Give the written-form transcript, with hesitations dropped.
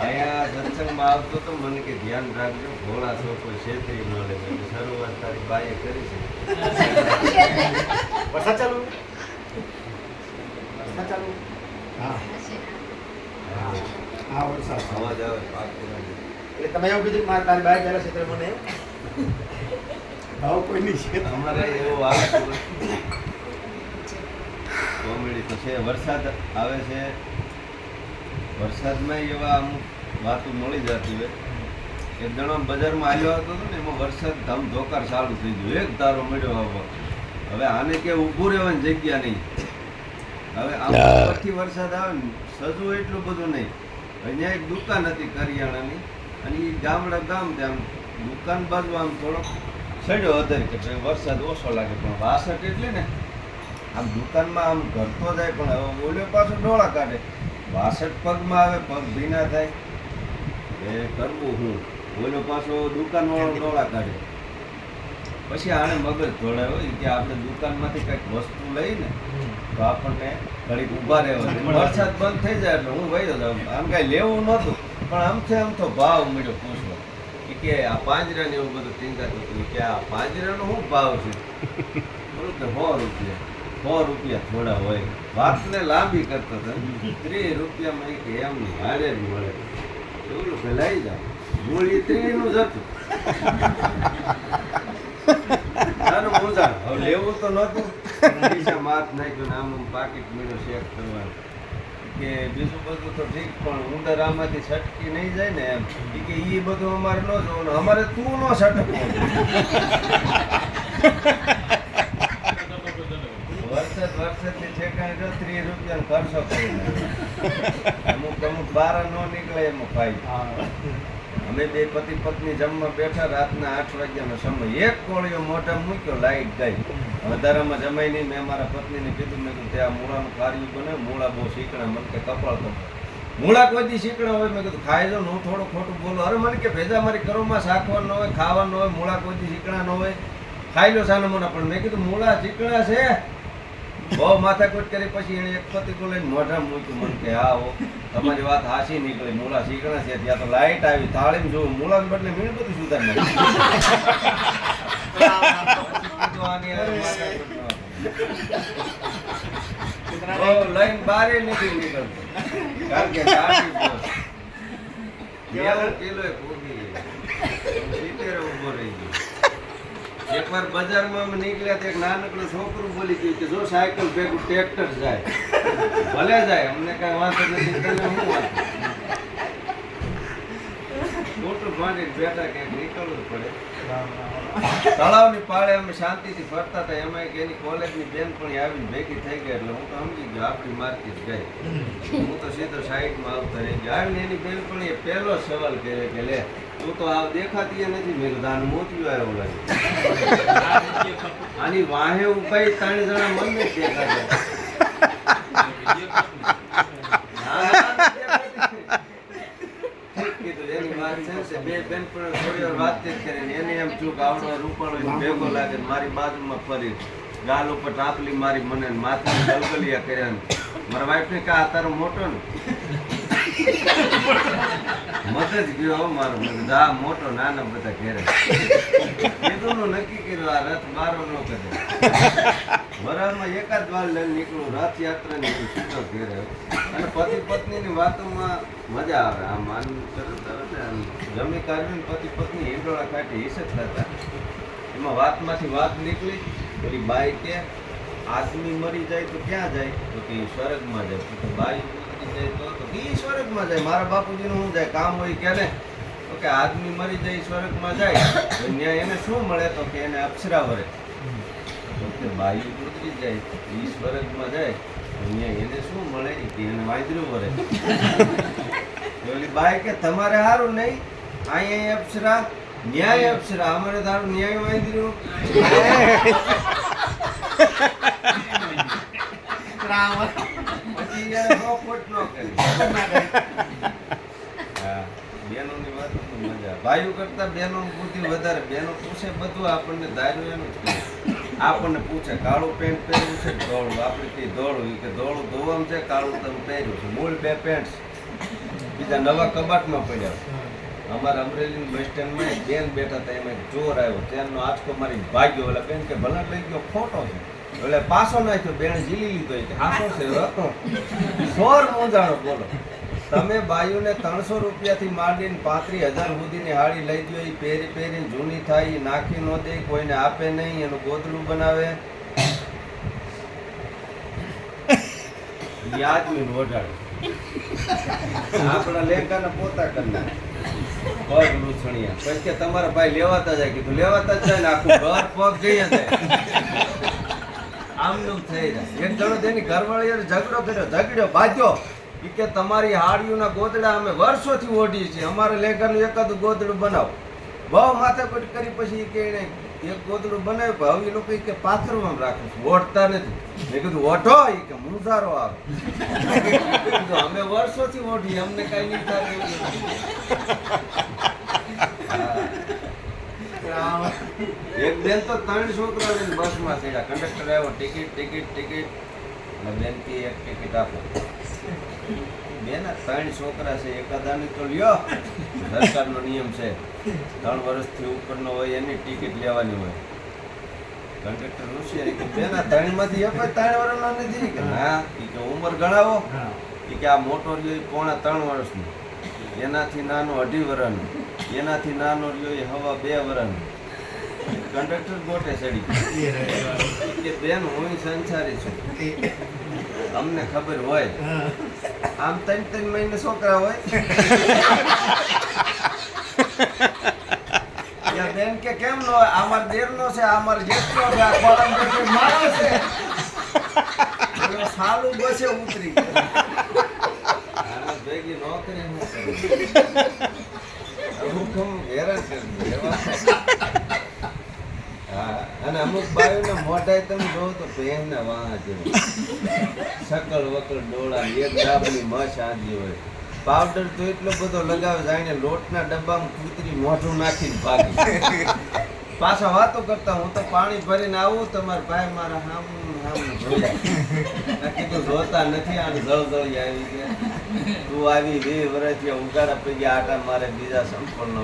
અહીંયા સત્સંગમાં આવતો તો મને કે ધ્યાન રાખજો ભોળા છોકરો છેતરી ન લે એટલે શરૂઆત તારી બાએ કરી છે. વરસાદ ચાલુ હા હા વરસાદ અવાજ આવે પાક એટલે તમે એવું કીધું કે મારે તારી બાય પહેલા ક્ષેત્રે મને ભાવ કોઈ નહીં છે અમારે એવું આવે કોમેડી તો છે. વરસાદ આવે છે, વરસાદમાં એવા અમુક વાતો મળી જતી હોય. એક જણો બજારમાં આવ્યો હતો ને એમાં વરસાદ ધમધોકાર ચાલુ થઈ ગયો, એક ધારો મળ્યો આવવા. હવે આને કે ઊભું રહેવાની જગ્યા નહીં. હવે આમ ઉપરથી વરસાદ આવે ને સજવું એટલું બધું નહીં. અહીંયા એક દુકાન હતી કરિયાણાની અને એ ગામડા ગામ ત્યાં દુકાન બાજુ આમ થોડોક સડ્યો હતો કે ભાઈ વરસાદ ઓછો લાગે, પણ વાસઠ એટલે ને આમ દુકાનમાં આમ ઘરતો જાય પણ હવે ઓલ્યો પાછો ડોળા કાઢે. 62 પગમાં આવે, પગ ભીના થાય એ કરવું હું. ઓલો પાછો દુકાનવાળો ડોળા કાઢે. પછી આને મગજ દોડાયો કે આપણે દુકાનમાંથી કંઈક વસ્તુ લઈને તો આપણને ઘડીક ઊભા રહેવા દે. વરસાદ બંધ થઈ જાય એટલે હું વયો જાઉં. આમ કાંઈ લેવું નહોતું પણ આમ તો ભાવ મળ્યો પૂછવા કે આ પાંજરાને એવું બધું ટીંગાતું હતું કે આ પાંજરાનો શું ભાવ છે? બોલું કે 100 રૂપિયા થોડા હોય. વાતને લાંબી કરતો હતો. 30 રૂપિયામાં કે એમની હારે જ મળે. બોલું કે લઈ જાઓ. મૂળી 30 નું જ હતું. નાનું મૂંઝાણ. હવે લેવું તો નહોતું. પૈસા માથ નાખ્યું ને આમ પાકીટ મળ્યો ચેક કરવાનું કે બીજું બધું તો ઠીક પણ ઉંદર આમાંથી છટકી નહીં જાય ને એમ કે એ બધું અમારે ન જોવાનું, અમારે તું ન છટકવું. વર્ષથી ઠેકાણે જો 30 રૂપિયાનો ખર્ચો કરી અમુક બારા ન નીકળે એમાં ફાયદો. અમે બે પતિ પત્ની જમવા બેઠા, રાતના 8 વાગ્યાનો સમય. એક કોળીઓ મોઢા મૂક્યો, લાઈટ ગઈ. વધારામાં જમાઈ નહીં. મેં મારા પત્નીને કીધું, મેં કીધું ત્યાં મૂળાનું કાર્યું બને, મૂળા બહુ શીકણા. મને કે કપાળ મૂળા કોઈ દી શીકણા હોય. મેં કીધું ખાઈ જાઉં, હું થોડું ખોટું બોલું. અરે મને કે ભેજા મારી કરોમાં શાકવાનું હોય, ખાવાનું હોય, મૂળા કોઈ દી શીકણા ન હોય, ખાઈ લો સાના મોના. પણ મેં કીધું મૂળા શીકણા છે. બહુ માથાકૂટ કરી પછી એને એક પતિકો લઈને મોઢા મૂક્યું. મને કે હા હો તમારી વાત હાસી નીકળી, મૂળા શીકણા છે. ત્યાં તો લાઈટ આવી, થાળીમાં જોયું મૂળાને બદલે મીણબત્તી સુધાર લઈને બારે નથી નીકળતો કારણ કે કિલો ઉભો રહી ગયો. એકવાર બજારમાં અમે નીકળ્યા તો એક નાનકડું છોકરું બોલી ગયું કે જો સાયકલ ભેગું ટ્રેક્ટર જાય ભલે જાય, અમને કઈ વાંધો નથી, તને શું વાંધો? મોટું ભાંડીને બેઠા કે નીકળવું પડે. તળાવની પાળે અમે શાંતિથી ફરતા હતા. એમાં એક એની કોલેજની બેનપણી આવીને ભેગી થઈ ગઈ એટલે હું તો સમજી ગયો આપણી માર્કેટ ગઈ. હું તો સીધો સાઈડમાં આવતા રહી ગયો. આવીને એની બેનપણીએ પહેલો સવાલ કર્યો કે લે તું તો આ દેખાતી નથી. મેં કીધું આનું મોતિયું આવ્યો લાગે. આની વાહે ઉભાઈ 3 જણા મને જ દેખાતા. બે બેનપણીઓ થોડી વાર વાતચીત કરીને એને એમ થયું કે આવડો રૂપાળો ભેગો લાગે. મારી બાજુમાં ફરી ગાલ ઉપર ટાપલી મારી, મને માથે ગલગલિયા કર્યા. મારા વાઈફને કહા તારો મોટો ને મત જ ગયો મારો. હા મોટો નાના બધા ઘેરે કીધું નક્કી કર્યું આ રથ મારો ન કરે. વરાળમાં એકાદ વાર લઈને નીકળું, રથયાત્રા નીકળું સીધો ઘેરે. અને પતિ પત્નીની વાતોમાં મજા આવે. આમ આનંદ તરત આવે ને આમ જમી કાઢીને પતિ પત્ની હિંડોળા કાઢી હિસક થતા. એમાં વાતમાંથી વાત નીકળી. પેલી બાઈ કે આદમી મરી જાય તો ક્યાં જાય? તો કે સ્વર્ગમાં જાય. તો બાઈ મરી જાય તો સ્વર્ગમાં જાય. મારા બાપુજીનું શું જાય કામ હોય કે ને? તો કે આદમી મરી જાય સ્વર્ગમાં જાય તો ત્યાં એને શું મળે? તો કે એને અપ્સરા વરે. તો કે બાઈ ઉતરી જાય એ સ્વર્ગમાં જાય તો અહીંયા એને શું મળે? કે એને વાંદરું વરે. ઓલી બાઈ કે તમારે સારું નહીં, અહીંયા અપ્સરા ન્યાય અપ્સરા, અમારે તારું ન્યાય વાંદરું. પછી બેનોની વાત મજા. ભાઈઓ કરતા બેનો બુદ્ધિ વધારે. બેનો પૂછે બધું, આપણને ધાર્યું એનું જ. આપણને પૂછે કાળું પેન્ટ પહેર્યું છે ધોળું, આપણે કઈ ધોળું કે ધોળું ધોવાનું છે, કાળું તમે પહેર્યું છે. મૂળ 2 પેન્ટ બીજા નવા કબાટમાં પડ્યા. અમારા અમરેલી બસ સ્ટેન્ડમાં એક બેન બેઠા હતા, એમાં એક ચોર આવ્યો, ટ્રેનનો આંચકો મારી ભાગ્યો. ઓલા બેન કે ભલે લઈ ગયો, ખોટો છે. એટલે પાછો નાખ્યો, બેન ઝીલી લીધો. કે આસો છે ચોર મૂંઝાણો. બોલો તમે બાયુને 300 રૂપિયાથી માંડીને 35,000 સુધીની હાડી લઈ દો, એ પહેરી પહેરીને જૂની થાય, એ નાખી ન દે, કોઈને આપે નહીં, એનું ગોદડું બનાવે. યાદમી ઓઢાડે આપણા લેખાને પોતા કરનાર પગ લૂછણિયા. પછી કે તમારા ભાઈ લેવાતા જાય. કીધું લેવાતા જ જાય ને આખું ઘર પગ જઈએ જાય. આમનું થઈ જાય. એક જણો તેની ઘરવાળીએ ઝઘડો કર્યો, બાજ્યો. ઈ કે તમારી હાડીઓના ગોદડા અમે વર્ષોથી ઓઢીએ છીએ, અમારે લેખાનું એકાદું ગોદડું બનાવો. બહુ માથાકૂટ કરી પછી કે એને એક ગોદડું બનાવ્યું. હવે એ લોકો કે પાથરવામાં રાખે છે, ઓઢતા નથી. મેં કીધું ઓઢો, એ કે મુંજારો આવે. અમે વર્ષોથી ઓઢીએ, અમને કઈ નહીં થાય. એક બેન તો 3 છોકરા લઈને બસમાં ચડ્યા. કંડક્ટર આવ્યો, ટિકિટ. બેન કી એક ટિકિટ આપો. બેન 3 છોકરા છે, એકાદાની તો લ્યો, સરકારનો નિયમ છે. 3 વર્ષથી ઉપરનો હોય એની ટિકિટ લેવાની હોય. કંડક્ટર હોશિયારી કે બેન 3 માંથી એક 3 વર્ષનો નથી. કે ના, એ કે ઉંમર ગણાવો. એ કે આ મોટો રહ્યો એ 3.5 વર્ષનો, એનાથી નાનો 2.5 વર્ષનો, એનાથી નાનો રહ્યો એ હવા 2 વર્ષનો. કંડક્ટર ગોટે ચડી કે બેન હું સંસારી છું, અમને ખબર હોય. આમ 3 મહિને છોકરા હોય. બેન કે કેમ નો હોય? અમાર દેરનો છે, અમાર જેઠનો છે, આ કોલમ જેઠો મારો છે. સાલું બસે ઉતરી ભેગી નોકરી હું કરું, હેરાન કરી. હા, અને અમુક બાયુને મોઢાય તમે જોવો તો પહેરના વાહ જેવું, શકલ વકલ ડોળા, એક ડાબની મસ આજી હોય. પાવડર તો એટલો બધો લગાવે જાણે લોટના ડબ્બામાં કૂતરી મોઢું નાખીને ભાગી. પાછા વાતો કરતા, હું તો પાણી ભરીને આવું, તમારા ભાઈ મારા હામ જોયા. કીધું જોતા નથી, આને જળજળી આવી ગયા. તું આવી 2 વર્ષથી ઉગાડા પડી ગયા આટા મારે બીજા સંપર્ણનો